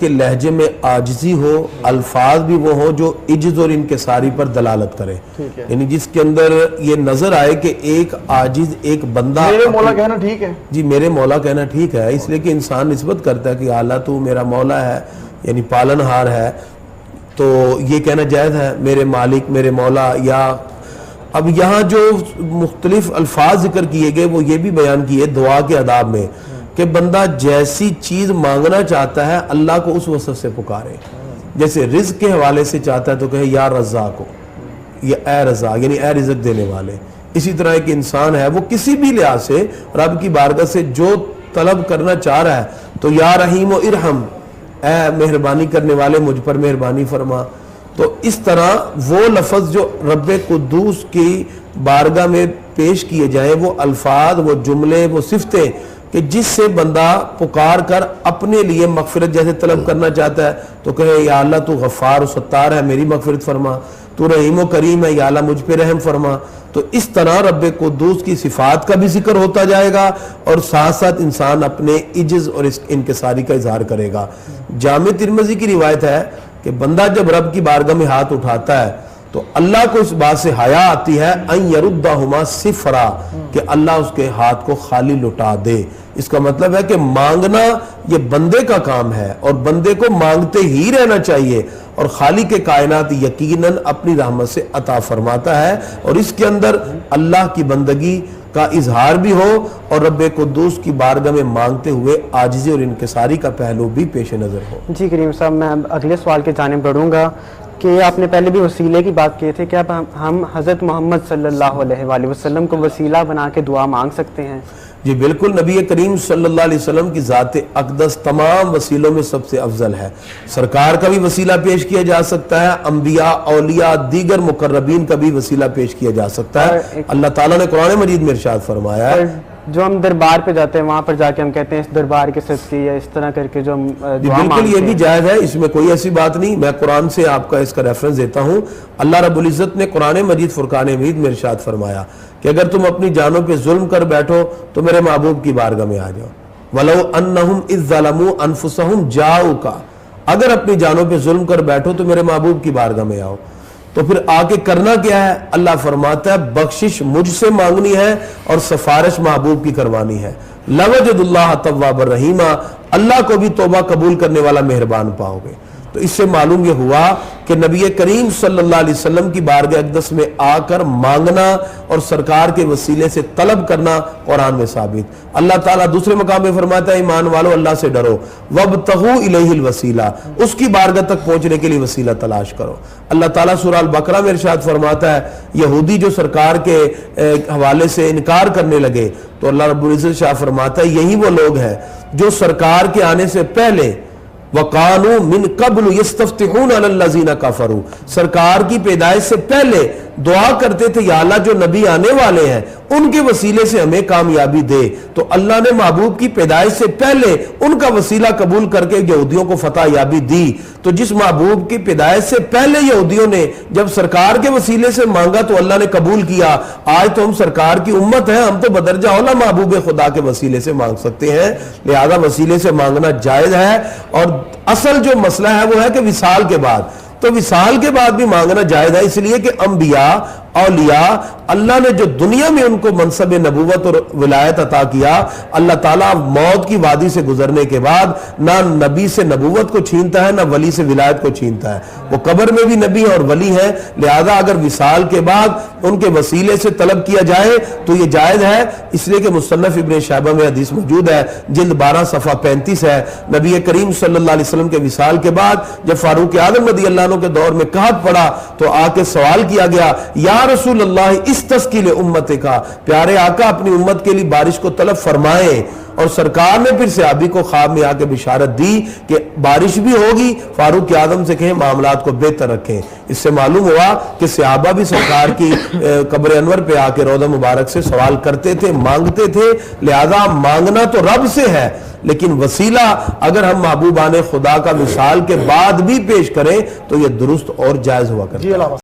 کے لہجے میں عاجزی ہو، الفاظ بھی وہ ہوں جو عجز اور انکساری پر دلالت کرے، یعنی جس کے اندر یہ نظر آئے کہ ایک عاجز ایک بندہ میرے مولا کہنا ٹھیک ہے، جی میرے مولا کہنا ٹھیک ہے، اس لیے کہ انسان نسبت کرتا ہے کہ اعلیٰ تو میرا مولا ہے، یعنی پالن ہار ہے، تو یہ کہنا جائز ہے میرے مالک میرے مولا۔ یا اب یہاں جو مختلف الفاظ ذکر کیے گئے وہ یہ بھی بیان کیے دعا کے آداب میں کہ بندہ جیسی چیز مانگنا چاہتا ہے اللہ کو اس وصف سے پکارے، جیسے رزق کے حوالے سے چاہتا ہے تو کہے یا رزاق کو، یا اے رزاق، یعنی اے رزق دینے والے۔ اسی طرح ایک انسان ہے وہ کسی بھی لحاظ سے رب کی بارگاہ سے جو طلب کرنا چاہ رہا ہے تو یا رحیم و ارحم، اے مہربانی کرنے والے مجھ پر مہربانی فرما۔ تو اس طرح وہ لفظ جو رب قدوس کی بارگاہ میں پیش کیے جائیں، وہ الفاظ، وہ جملے، وہ صفتیں کہ جس سے بندہ پکار کر اپنے لیے مغفرت جیسے طلب کرنا چاہتا ہے تو کہے یا اللہ تو غفار و ستار ہے میری مغفرت فرما، تو رحیم و کریم ہے یا اللہ مجھ پہ رحم فرما۔ تو اس طرح رب قدوس کی صفات کا بھی ذکر ہوتا جائے گا اور ساتھ ساتھ انسان اپنے عجز اور انکساری کا اظہار کرے گا۔ جامع ترمذی کی روایت ہے کہ بندہ جب رب کی بارگاہ میں ہاتھ اٹھاتا ہے تو اللہ کو اس بات سے حیا آتی ہے ان یردہما صفرا، کہ اللہ اس کے ہاتھ کو خالی لٹا دے۔ اس کا مطلب ہے کہ مانگنا یہ بندے کا کام ہے اور بندے کو مانگتے ہی رہنا چاہیے، اور خالق کائنات یقیناً اپنی رحمت سے عطا فرماتا ہے، اور اس کے اندر اللہ کی بندگی کا اظہار بھی ہو اور رب قدوس کی بارگاہ میں مانگتے ہوئے عاجزی اور انکساری کا پہلو بھی پیش نظر ہو۔ جی کریم صاحب، میں اگلے سوال کی جانب بڑھوں گا کہ آپ نے پہلے بھی وسیلے کی بات کی تھی کہ اب ہم حضرت محمد صلی اللہ علیہ وآلہ وسلم کو وسیلہ بنا کے دعا مانگ سکتے ہیں؟ جی بالکل، نبی کریم صلی اللہ علیہ وسلم کی ذات اقدس تمام وسیلوں میں سب سے افضل ہے۔ سرکار کا بھی وسیلہ پیش کیا جا سکتا ہے، انبیاء، اولیاء، دیگر مقربین کا بھی وسیلہ پیش کیا جا سکتا ہے۔ اللہ تعالیٰ نے قرآن مجید میں ارشاد فرمایا ہے، جو ہم دربار پہ جاتے ہیں وہاں پر جا کے ہم کہتے ہیں اس دربار کے صدقے یا اس طرح کر کے جو ہم دعا مانگتے ہیں، بالکل یہ بھی جائز ہے، اس میں کوئی ایسی بات نہیں۔ میں قرآن سے آپ کا اس کا ریفرنس دیتا ہوں۔ اللہ رب العزت نے قرآن مجید فرقان حمید میں ارشاد فرمایا کہ اگر تم اپنی جانوں پہ ظلم کر بیٹھو تو میرے محبوب کی بارگاہ میں آ جاؤ۔ وَلَوْ أَنَّهُمْ إِذْ ظَلَمُوا أَنفُسَهُمْ جَاءُوكَ، اگر اپنی جانوں پہ ظلم کر بیٹھو تو میرے محبوب کی بارگاہ میں آؤ۔ تو پھر آ کے کرنا کیا ہے؟ اللہ فرماتا ہے بخشش مجھ سے مانگنی ہے اور سفارش محبوب کی کروانی ہے۔ لَوَجَدُ اللَّهَ تَوَّابًا رَحِيمًا، اللہ کو بھی توبہ قبول کرنے والا مہربان پاؤ گے۔ تو اس سے معلوم یہ ہوا کہ نبی کریم صلی اللہ علیہ وسلم کی بارگاہ اقدس میں آ کر مانگنا اور سرکار کے وسیلے سے طلب کرنا قرآن میں ثابت۔ اللہ تعالیٰ دوسرے مقام میں فرماتا ہے ایمان والو اللہ سے ڈرو، وَابْتَغُوا إِلَيْهِ الْوَسِيلَةَ، اس کی بارگاہ تک پہنچنے کے لیے وسیلہ تلاش کرو۔ اللہ تعالیٰ سورہ البقرہ میں ارشاد فرماتا ہے یہودی جو سرکار کے حوالے سے انکار کرنے لگے تو اللہ رب العزت شاہ فرماتا ہے یہی وہ لوگ ہیں جو سرکار کے آنے سے پہلے وَقَانُوا مِن قَبْلُ يَسْتَفْتِحُونَ عَلَى الَّذِينَ كَفَرُوا، سرکار کی پیدائش سے پہلے دعا کرتے تھے یا اللہ جو نبی آنے والے ہیں ان کے وسیلے سے ہمیں کامیابی دے۔ تو اللہ نے محبوب کی پیدائش سے پہلے ان کا وسیلہ قبول کر کے یہودیوں کو فتح یابی دی۔ تو جس محبوب کی پیدائش سے پہلے یہودیوں نے جب سرکار کے وسیلے سے مانگا تو اللہ نے قبول کیا۔ آج تو ہم سرکار کی امت ہیں، ہم تو بدرجہ اولا محبوب خدا کے وسیلے سے مانگ سکتے ہیں، لہذا وسیلے سے مانگنا جائز ہے۔ اور اصل جو مسئلہ ہے وہ ہے کہ وصال کے بعد، تو وصال کے بعد بھی مانگنا جائز ہے، اس لیے کہ انبیاء، اولیاء، اللہ نے جو دنیا میں ان کو منصب نبوت اور ولایت عطا کیا، اللہ تعالیٰ موت کی وادی سے گزرنے کے بعد نہ نبی سے نبوت کو چھینتا ہے نہ ولی سے ولایت کو چھینتا ہے، وہ قبر میں بھی نبی اور ولی ہیں۔ لہذا اگر وصال کے بعد ان کے وسیلے سے طلب کیا جائے تو یہ جائز ہے، اس لیے کہ مصنف ابن شیبہ میں حدیث موجود ہے، جلد 12 صفحہ 35 ہے، نبی کریم صلی اللہ علیہ وسلم کے وصال کے بعد جب فاروق اعظم رضی اللہ عنہ کے دور میں قحط پڑا تو آ کے سوال کیا گیا یا رسول اللہ استسقی امت کا، پیارے آقا اپنی امت کے لیے بارش کو طلب فرمائیں۔ اور سرکار نے پھر صحابی کو خواب میں آ کے بشارت دی کہ بارش بھی ہوگی، فاروق اعظم سے کہیں معاملات کو بہتر رکھیں۔ اس سے معلوم ہوا کہ صحابہ بھی سرکار کی قبر انور پہ آ کے روضہ مبارک سے سوال کرتے تھے، مانگتے تھے۔ لہذا مانگنا تو رب سے ہے، لیکن وسیلہ اگر ہم محبوبان خدا کا وصال کے بعد بھی پیش کریں تو یہ درست اور جائز ہوا کرتا ہے۔